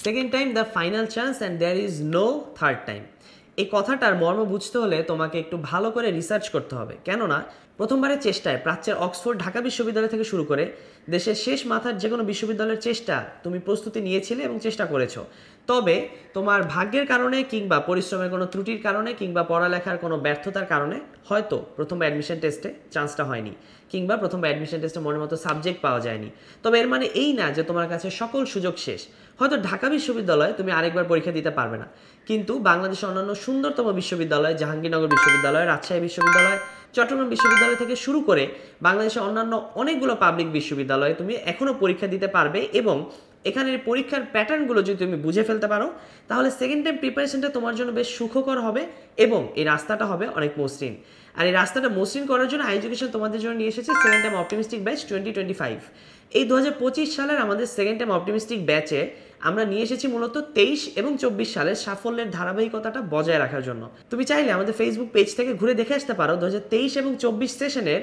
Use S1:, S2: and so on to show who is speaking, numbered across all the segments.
S1: Second time the final chance and there is no third time. এই কথাটার মর্ম বুঝতে হলে তোমাকে একটু ভালো করে রিসার্চ করতে হবে, কেননা প্রথমবারের চেষ্টায় প্রাচ্যের অক্সফোর্ড ঢাকা বিশ্ববিদ্যালয় থেকে শুরু করে দেশের শেষ মাথার যে কোনো বিশ্ববিদ্যালয়ের চেষ্টা তুমি প্রস্তুতি নিয়েছিলে এবং চেষ্টা করেছো, তবে তোমার ভাগ্যের কারণে কিংবা পরিশ্রমের কোনো ত্রুটির কারণে কিংবা পড়ালেখার কোনো ব্যর্থতার কারণে হয়তো প্রথম অ্যাডমিশন টেস্টে চান্সটা হয়নি, কিংবা প্রথম অ্যাডমিশন টেস্টে মনের মতো সাবজেক্ট পাওয়া যায়নি। তবে এর মানে এই না যে তোমার কাছে সকল সুযোগ শেষ। হয়তো ঢাকা বিশ্ববিদ্যালয়ে তুমি আরেকবার পরীক্ষা দিতে পারবে না, কিন্তু বাংলাদেশের অন্যান্য সুন্দরতম বিশ্ববিদ্যালয়, জাহাঙ্গীরনগর বিশ্ববিদ্যালয়, রাজশাহী বিশ্ববিদ্যালয়, চট্টগ্রাম বিশ্ববিদ্যালয় থেকে শুরু করে বাংলাদেশের অন্যান্য অনেকগুলো পাবলিক বিশ্ববিদ্যালয়ে তুমি এখনও পরীক্ষা দিতে পারবে। এবং এখানের পরীক্ষার প্যাটার্নগুলো যদি তুমি বুঝে ফেলতে পারো, তাহলে সেকেন্ড টাইম প্রিপারেশনটা তোমার জন্য বেশ সুখকর হবে এবং এই রাস্তাটা হবে অনেক মসৃণ। আর এই রাস্তাটা মসৃণ করার জন্য এডুকেশন তোমাদের জন্য নিয়ে এসেছে সেকেন্ড টাইম অপটিমিস্টিক ব্যাচ 2025। এই 2025 সালের আমাদের সেকেন্ড টাইম অপটিমিস্টিক ব্যাচে আমরা নিয়ে এসেছি মূলত 23 এবং 24 সালের সাফল্যের ধারাবাহিকতাটা বজায় রাখার জন্য। তুমি চাইলে আমাদের ফেসবুক পেজ থেকে ঘুরে দেখে আসতে পারো 2023 এবং 24 সেশনের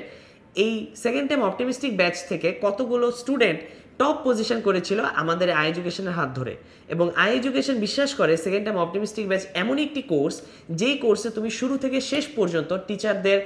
S1: এই সেকেন্ড টাইম অপটিমিস্টিক ব্যাচ থেকে কতগুলো স্টুডেন্ট টপ পজিশন করেছিল আমাদের এডুকেশনের হাত ধরে। এবং এডুকেশন বিশ্বাস করে সেকেন্ড টাইম অপটিমিস্টিক ব্যাচ এমন একটি কোর্স, যেই কোর্সে তুমি শুরু থেকে শেষ পর্যন্ত টিচারদের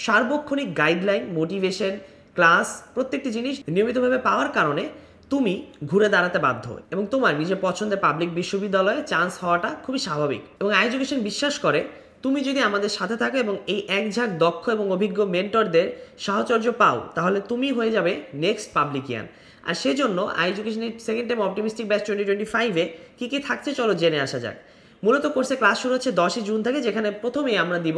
S1: সার্বক্ষণিক গাইডলাইন, মোটিভেশন, ক্লাস, প্রত্যেকটি জিনিস নিয়মিতভাবে পাওয়ার কারণে তুমি ঘুরে দাঁড়াতে বাধ্য এবং তোমার নিজের পছন্দের পাবলিক বিশ্ববিদ্যালয়ে চান্স হওয়াটা খুবই স্বাভাবিক। এবং এডুকেশন বিশ্বাস করে তুমি যদি আমাদের সাথে থাকো এবং এই এক ঝাঁক দক্ষ এবং অভিজ্ঞ মেন্টরদের সাহচর্য পাও, তাহলে তুমি হয়ে যাবে নেক্সট পাবলিকিয়ান। আর সেজন্য এডুকেশনের সেকেন্ড টাইম অপটিমিস্টিক ব্যাচ 2025-এ কী কী থাকছে চলো জেনে আসা যাক। মূলত কোর্সে ক্লাস শুরু হচ্ছে 10 জুন থেকে, যেখানে প্রথমেই আমরা দিব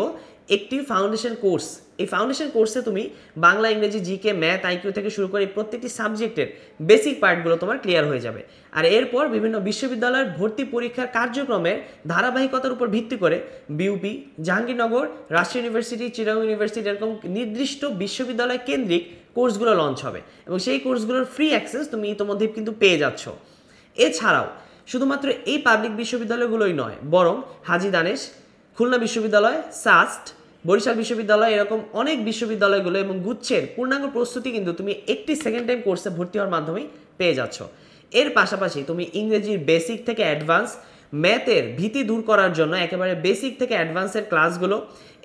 S1: একটি ফাউন্ডেশন কোর্স। এই ফাউন্ডেশন কোর্সে তুমি বাংলা, ইংরেজি, জিকে, ম্যাথ, আইকিউ থেকে শুরু করে প্রত্যেকটি সাবজেক্টের বেসিক পার্টগুলো তোমার ক্লিয়ার হয়ে যাবে। আর এরপর বিভিন্ন বিশ্ববিদ্যালয়ের ভর্তি পরীক্ষার কার্যক্রমের ধারাবাহিকতার উপর ভিত্তি করে BUP, Jahangirnagar, Rajshahi university, Chittagong university এরকম নির্দিষ্ট বিশ্ববিদ্যালয় কেন্দ্রিক কোর্সগুলো লঞ্চ হবে এবং সেই কোর্সগুলোর ফ্রি অ্যাক্সেস তুমি ইতোমধ্যে কিন্তু পেয়ে যাচ্ছ। এছাড়াও শুধুমাত্র এই পাবলিক বিশ্ববিদ্যালয়গুলোই নয়, বরং হাজী দানেশ, খুলনা বিশ্ববিদ্যালয়, সাস্ট, বরিশাল বিশ্ববিদ্যালয়, এরকম অনেক বিশ্ববিদ্যালয়গুলো এবং গুচ্ছের পূর্ণাঙ্গ প্রস্তুতি কিন্তু তুমি একটি সেকেন্ড টাইম কোর্সে ভর্তি হওয়ার মাধ্যমেই পেয়ে যাচ্ছ। এর পাশাপাশি তুমি ইংরেজির বেসিক থেকে অ্যাডভান্স, ম্যাথের ভীতি দূর করার জন্য একেবারে বেসিক থেকে অ্যাডভান্সের ক্লাসগুলো,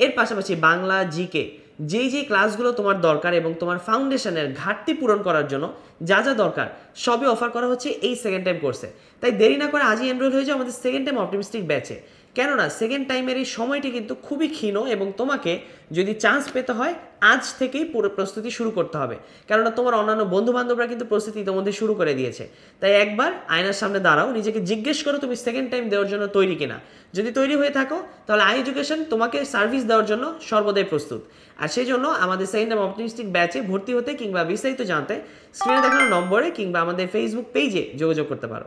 S1: এর পাশাপাশি বাংলা, জিকে, যেই ক্লাসগুলো তোমার দরকার এবং তোমার ফাউন্ডেশনের ঘাটতি পূরণ করার জন্য যা যা দরকার সবই অফার করা হচ্ছে এই সেকেন্ড টাইম কোর্সে। তাই দেরি না করে আজই এনরোল হয়ে যাও আমাদের সেকেন্ড টাইম অপটিমিস্টিক ব্যাচে, কেননা সেকেন্ড টাইমের এই সময়টি কিন্তু খুবই ক্ষীণ এবং তোমাকে যদি চান্স পেতে হয় আজ থেকেই পুরো প্রস্তুতি শুরু করতে হবে, কেননা তোমার অন্যান্য বন্ধু বান্ধবরা কিন্তু প্রস্তুতি ইতিমধ্যে শুরু করে দিয়েছে। তাই একবার আয়নার সামনে দাঁড়াও, নিজেকে জিজ্ঞেস করো তুমি সেকেন্ড টাইম দেওয়ার জন্য তৈরি কিনা। যদি তৈরি হয়ে থাকো তাহলে এডুকেশন তোমাকে সার্ভিস দেওয়ার জন্য সর্বদাই প্রস্তুত। আর সেই জন্য আমাদের সেকেন্ড টাইম অপটিমিস্টিক ব্যাচে ভর্তি হতে কিংবা বিস্তারিত জানতে স্ক্রিনে দেখানো নম্বরে কিংবা আমাদের ফেসবুক পেজে যোগাযোগ করতে পারো।